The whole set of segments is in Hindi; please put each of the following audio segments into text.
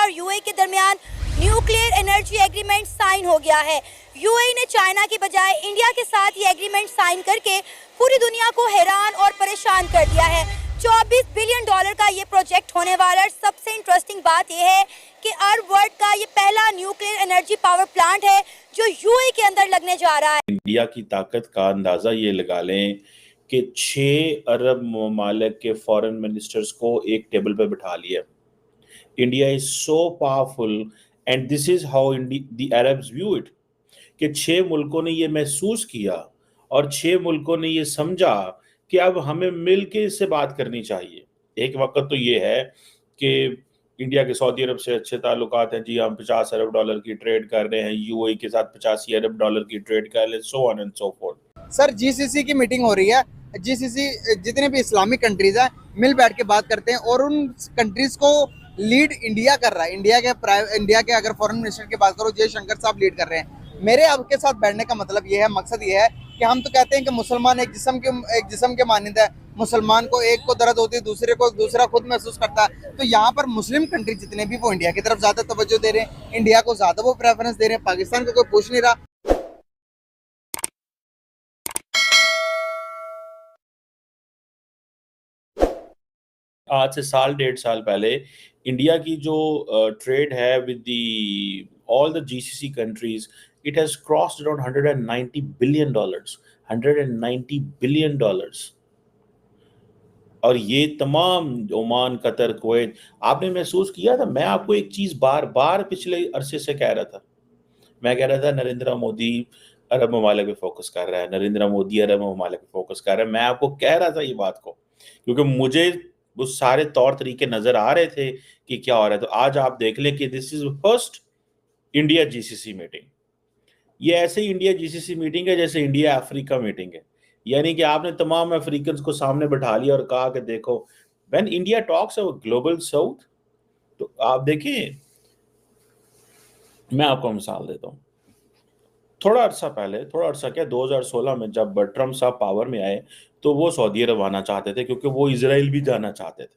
और यूएई के दरमियान न्यूक्लियर एनर्जी एग्रीमेंट साइन हो गया है। यूएई ने चाइना की बजाय इंडिया के साथ ये एग्रीमेंट साइन करके पूरी दुनिया को हैरान और परेशान कर दिया है। 24 बिलियन डॉलर का ये प्रोजेक्ट होने वाला है। सबसे इंटरेस्टिंग बात यह है कि अरब वर्ल्ड का ये पहला न्यूक्लियर एनर्जी पावर प्लांट है जो यूएई के अंदर लगने जा रहा है। इंडिया की ताकत का अंदाजा ये लगा लें कि 6 अरब ममालिक के फॉरेन मिनिस्टर्स को एक टेबल पे बिठा लिया। India is so powerful and this is how the Arabs view it कि 6 मुल्कों ने ये महसूस किया और 6 मुल्कों ने ये समझा कि अब हमें मिल के इससे बात करनी चाहिए। एक वक्त तो ये है कि इंडिया के सऊदी अरब से अच्छे ताल्लुकात हैं जी, हम 50 अरब डॉलर की ट्रेड कर रहे हैं, यूएई के साथ 85 अरब डॉलर की ट्रेड कर रहे हैं, so on and so fourth. Sir GCC की मीटिंग हो रही है, जीसीसी जितने भी इस्लामिक कंट्रीज हैं मिल बैठ के बात करते हैं और उन कंट्रीज को लीड इंडिया कर रहा है। इंडिया के अगर फॉरेन मिनिस्टर की बात करो, जयशंकर साहब लीड कर रहे हैं। मेरे आपके साथ बैठने का मतलब ये है, मकसद ये है कि हम तो कहते हैं कि मुसलमान एक जिस्म के मानंद है। मुसलमान को एक को दर्द होती है, दूसरे को दूसरा खुद महसूस करता है। तो यहाँ पर मुस्लिम कंट्री जितने भी वो इंडिया की तरफ ज्यादा तवज्जो दे रहे हैं, इंडिया को ज्यादा वो प्रेफरेंस दे रहे हैं, पाकिस्तान को कोई पूछ नहीं रहा। आज से साल 1.5 साल पहले इंडिया की जो ट्रेड है with the all the GCC countries, it has crossed around 190 billion dollars, 190 billion dollars. और ये तमाम ओमान, कतर, कुवैत, आपने महसूस किया था। मैं आपको एक चीज बार बार पिछले अरसे से कह रहा था, मैं कह रहा था नरेंद्र मोदी अरब ममालिक पे फोकस कर रहा है, नरेंद्र मोदी अरब ममालिक पे फोकस कर रहा है। मैं आपको कह रहा था ये बात को, क्योंकि मुझे वो सारे तौर तरीके नजर आ रहे थे कि क्या हो रहा है। तो आज आप देख लें कि this is first India GCC meeting. ये ऐसे ही इंडिया जीसीसी मीटिंग है जैसे इंडिया अफ्रीका मीटिंग है, यानी कि आपने तमाम अफ्रीकन को सामने बैठा लिया और कहा कि देखो when India talks about global south, तो आप देखें, मैं आपको मिसाल देता हूँ। थोड़ा अरसा क्या, 2016 में जब ट्रम्प साहब पावर में आए तो वो सऊदी अरब आना चाहते थे, क्योंकि वो इजराइल भी जाना चाहते थे,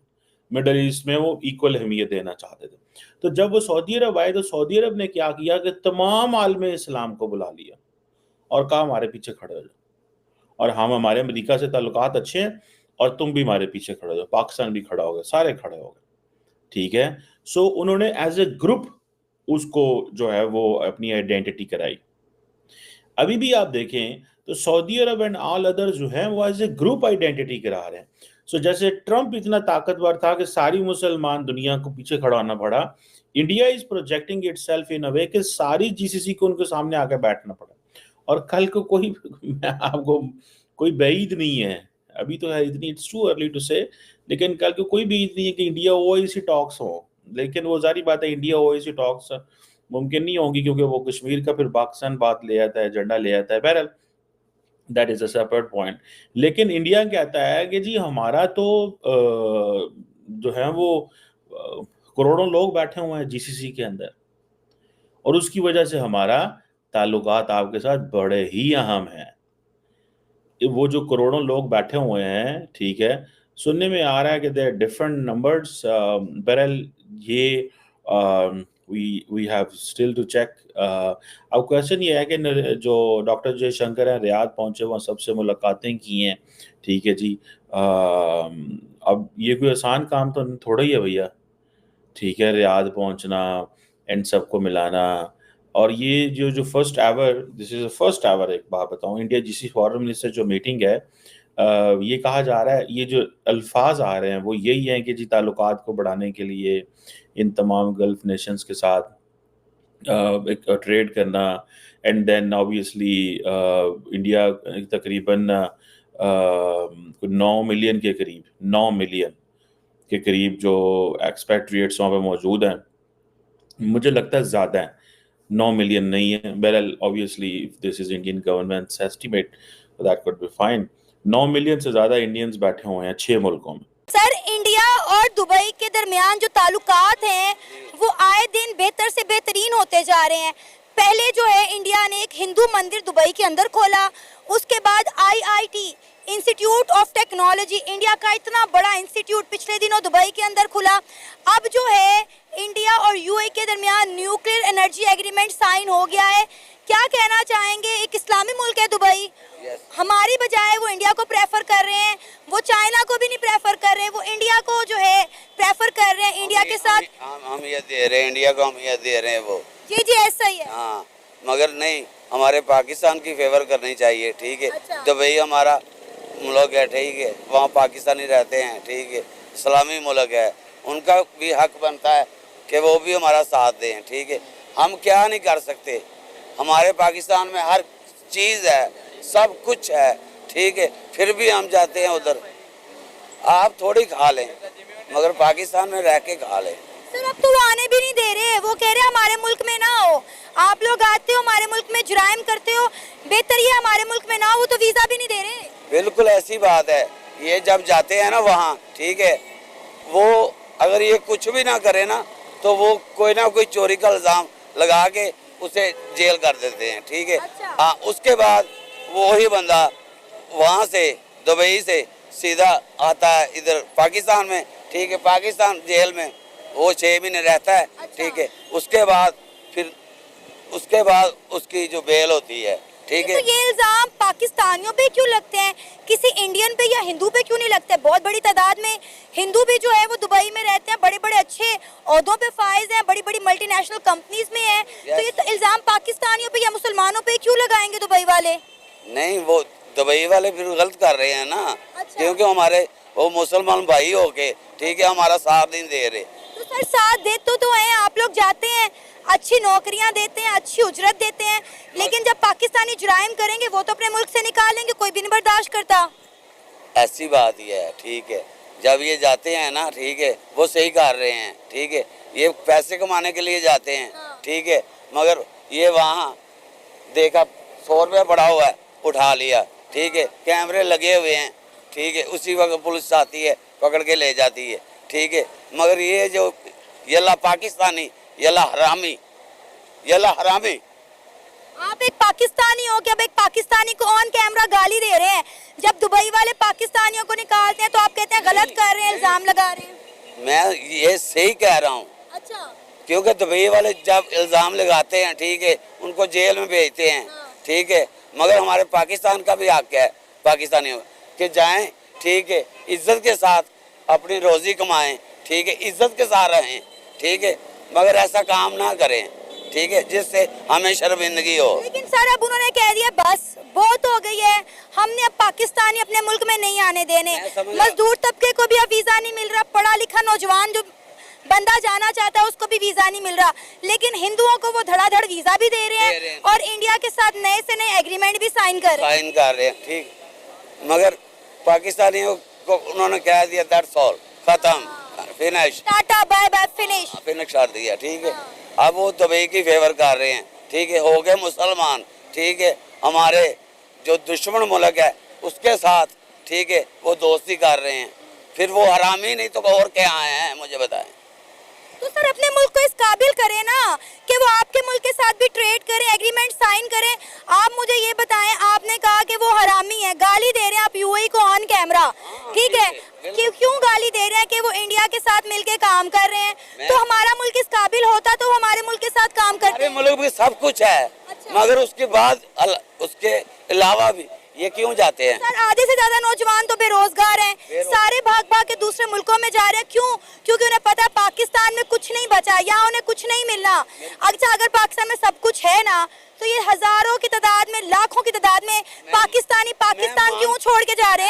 मिडल ईस्ट में वो इक्वल अहमियत देना चाहते थे। तो जब वो सऊदी अरब आए तो सऊदी अरब ने क्या किया कि तमाम आलम इस्लाम को बुला लिया और कहा हमारे पीछे खड़े हो जाओ, और हम हमारे अमेरिका से ताल्लुकात अच्छे हैं और तुम भी हमारे पीछे खड़े हो जाओ, पाकिस्तान भी खड़ा हो गया, सारे खड़े हो गए, ठीक है। सो उन्होंने एज ए ग्रुप उसको जो है वो अपनी आइडेंटिटी कराई। अभी भी आप देखें तो Saudi Arab and all other जो हैं वो एज ए ग्रुप आइडेंटिटी करा रहे हैं। सो जैसे ट्रम्प इतना ताकतवर था कि सारी मुसलमान दुनिया को पीछे खड़ा होना पड़ा, India is projecting itself in a way कि सारी जीसीसी को उनके सामने आकर बैठना पड़ा। और कल को कोई मैं आपको कोई बैईद नहीं है, अभी तो है इतनी, इट्स टू अर्ली टू से, लेकिन कल को कोई भी नहीं है कि इंडिया ओआईसी टॉक्स हो। लेकिन वो जारी बात है, इंडिया ओआईसी टॉक्स मुमकिन नहीं होगी, क्योंकि वो कश्मीर का फिर पाकिस्तान बात ले आता है, एजेंडा ले आता है। बहरहाल that is a separate point. लेकिन इंडिया कहता है कि जी हमारा तो जो है वो करोड़ों लोग बैठे हुए हैं जीसीसी के अंदर, और उसकी वजह से हमारा ताल्लुकात आपके साथ बड़े ही अहम हैं। वो जो करोड़ों लोग बैठे हुए हैं, ठीक है, सुनने में आ रहा है कि देयर डिफरेंट नंबर्स, बहरहाल ये we have still to check. अब क्वेश्चन ये है कि जो डॉक्टर जयशंकर हैं रियाद पहुंचे, वहाँ सबसे मुलाकातें की हैं, ठीक है जी। अब ये कोई आसान काम तो थोड़ा ही है भैया, ठीक है, रियाद पहुंचना एंड सबको मिलाना। और ये जो जो first ever, this is first ever, एक बात बताऊं, इंडिया जीसी फॉरेन मिनिस्टर जो मीटिंग है, ये कहा जा रहा है, ये जो अल्फाज आ रहे हैं वो यही हैं कि जी ताल्लुकात को बढ़ाने के लिए इन तमाम गल्फ नेशंस के साथ एक ट्रेड करना, एंड देन ऑब्वियसली इंडिया तकरीबन 9 मिलियन के करीब, 9 मिलियन के करीब जो एक्सपेट्रिएट्स वहाँ पे मौजूद हैं, मुझे लगता है ज़्यादा है, 9 मिलियन नहीं है। बहरहाल obviously if this is Indian governments estimate that could be fine. 9 million से ज़्यादा इंडियंस बैठे हुए हैं 6 मुल्कों में। सर, इंडिया और दुबई के दरमियान जो ताल्लुकात हैं वो आए दिन बेहतर से बेहतरीन होते जा रहे हैं। पहले जो है इंडिया ने एक हिंदू मंदिर दुबई के अंदर खोला, उसके बाद IIT institute of technology, India का इतना बड़ा इंस्टीट्यूट पिछले दिनों दुबई के अंदर खुला। अब जो है इंडिया और यूएई यूएई के दरमियान न्यूक्लियर एनर्जी एग्रीमेंट साइन हो गया है। क्या कहना चाहेंगे? एक इस्लामी मुल्क है दुबई, हमारी बजाय वो इंडिया को प्रेफर कर रहे हैं, वो चाइना को भी नहीं प्रेफर कर रहे हैं, वो इंडिया को जो है प्रेफर कर रहे हैं इंडिया के साथ। हम ये दे रहे हैं, इंडिया को हम ये दे रहे हैं वो। जी जी ऐसा ही है। हाँ, मगर नहीं, हमारे पाकिस्तान की फेवर करनी चाहिए, ठीक है। अच्छा। दुबई हमारा मुल्क है, ठीक है, वहाँ पाकिस्तानी रहते हैं, ठीक है, इस्लामी मुल्क है, उनका भी हक बनता है कि वो भी हमारा साथ दें, ठीक है। हम क्या नहीं कर सकते, हमारे पाकिस्तान में हर चीज़ है, सब कुछ है, ठीक है, फिर भी हम जाते हैं उधर। आप थोड़ी खा लें, मगर पाकिस्तान में रह के खा लें। सर अब तो वो आने भी नहीं दे रहे, वो कह रहे हैं हमारे मुल्क में ना हो, आप लोग आते हो हमारे मुल्क में जुराइम करते हो, बेहतर ये हमारे मुल्क में ना हो, वो तो वीज़ा भी नहीं दे रहे। बिल्कुल ऐसी बात है, ये जब जाते हैं ना वहाँ, ठीक है, वो अगर ये कुछ भी ना करे ना तो वो कोई ना कोई चोरी का इल्ज़ाम लगा के उसे जेल कर देते हैं, ठीक है। अच्छा। हाँ, उसके बाद वो ही बंदा वहाँ से दुबई से सीधा आता है इधर पाकिस्तान में, ठीक है, पाकिस्तान जेल में वो 6 महीने रहता है, ठीक है। उसके बाद फिर उसके बाद उसकी जो बेल होती है, ठीक है। तो ये इल्जाम पाकिस्तानियों पे क्यों लगते हैं, किसी इंडियन पे या हिंदू पे क्यों नहीं लगते? बहुत बड़ी तादाद में हिंदू भी जो है वो दुबई में रहते हैं, बड़े बड़े अच्छे ओहदों पे फाइज हैं, बड़ी बड़ी मल्टीनेशनल कंपनीज में हैं। तो ये तो इल्जाम पाकिस्तानियों पे या मुसलमानों पे क्यों लगाएंगे दुबई वाले? नहीं, वो दुबई वाले फिर गलत कर रहे हैं ना। अच्छा। क्योंकि हमारे वो मुसलमान भाई होके, ठीक है, हमारा साथ नहीं दे रहे। तो सर साथ देते तो हैं, आप लोग जाते हैं, अच्छी नौकरियां देते हैं, अच्छी उजरत देते हैं, लेकिन जब पाकिस्तानी जुराइम करेंगे वो तो अपने मुल्क से निकालेंगे, कोई भी नहीं बर्दाश्त करता। ऐसी बात ही है, ठीक है। जब ये जाते हैं ना, ठीक है, वो सही कर रहे हैं, ठीक है, ये पैसे कमाने के लिए जाते हैं, ठीक है, मगर ये वहाँ देखा 100 रुपया पड़ा हुआ है, उठा लिया, ठीक है, कैमरे लगे हुए हैं, ठीक है, उसी वक्त पुलिस आती है, पकड़ के ले जाती है, ठीक है। मगर ये जो यल्ला पाकिस्तानी, यल्ला हरामी, यल्ला हरामी। आप एक पाकिस्तानी हो कि अब एक पाकिस्तानी को ऑन कैमरा गाली दे रहे हैं, जब दुबई वाले पाकिस्तानियों को निकालते हैं तो आप कहते हैं गलत कर रहे हैं, इल्जाम लगा रहे हैं। मैं ये सही कह रहा हूँ। अच्छा। क्योंकि दुबई वाले जब इल्ज़ाम लगाते हैं, ठीक है, उनको जेल में भेजते हैं, ठीक है, मगर हमारे पाकिस्तान का भी हक है पाकिस्तानियों कि जाएं, ठीक है, इज्जत के साथ अपनी रोज़ी कमाएं, ठीक है, इज्जत के साथ रहें, ठीक है, मगर ऐसा काम ना करें, ठीक है, जिससे हमें शर्मिंदगी हो। लेकिन सर अब उन्होंने कह दिया बस बहुत हो गई है, हमने अब पाकिस्तानी अपने मुल्क में नहीं आने देने। मजदूर तबके को भी अब वीज़ा नहीं मिल रहा, पढ़ा लिखा नौजवान जो बंदा जाना चाहता है उसको भी वीज़ा नहीं मिल रहा, लेकिन हिंदुओं को वो धड़ाधड़ वीज़ा भी दे रहे हैं और इंडिया के साथ नए से नए एग्रीमेंट भी साइन कर रहे हैं। ठीक, मगर पाकिस्तानियों को उन्होंने कह दिया दैट्स ऑल, खत्म, finish, tata bye bye finish, finish कर दिया, ठीक है। अब वो दुबई की फेवर कर रहे हैं, ठीक है, हो गए मुसलमान, ठीक है, हमारे जो दुश्मन मुल्क है उसके साथ, ठीक है, वो दोस्ती कर रहे हैं, फिर वो हरामी नहीं तो और क्या आए हैं, मुझे बताएं। तो सर अपने मुल्क को इस काबिल करें ना कि वो आपके मुल्क के साथ भी ट्रेड करें, एग्रीमेंट साइन करें। आप मुझे ये बताएं, आपने कहा कि वो हरामी है, गाली दे रहे हैं आप यूएई को ऑन कैमरा, ठीक है, क्यों गाली दे रहे हैं कि वो इंडिया के साथ मिलके काम कर रहे हैं? तो हमारा मुल्क इस काबिल होता तो हमारे मुल्क के साथ काम करते। हमारे मुल्क में सब कुछ है, मगर उसके बाद उसके अलावा भी ये क्यों जाते हैं? सर आधे से ज्यादा नौजवान तो बेरोजगार हैं, सारे भाग भाग के दूसरे मुल्कों में जा रहे हैं, क्यों? क्योंकि उन्हें पता है पाकिस्तान में कुछ नहीं बचा, यहाँ उन्हें कुछ नहीं मिलना। अच्छा अगर पाकिस्तान में सब कुछ है ना तो ये हजारों की तादाद में, लाखों की तादाद में पाकिस्तानी पाकिस्तान क्यों छोड़ के जा रहे हैं?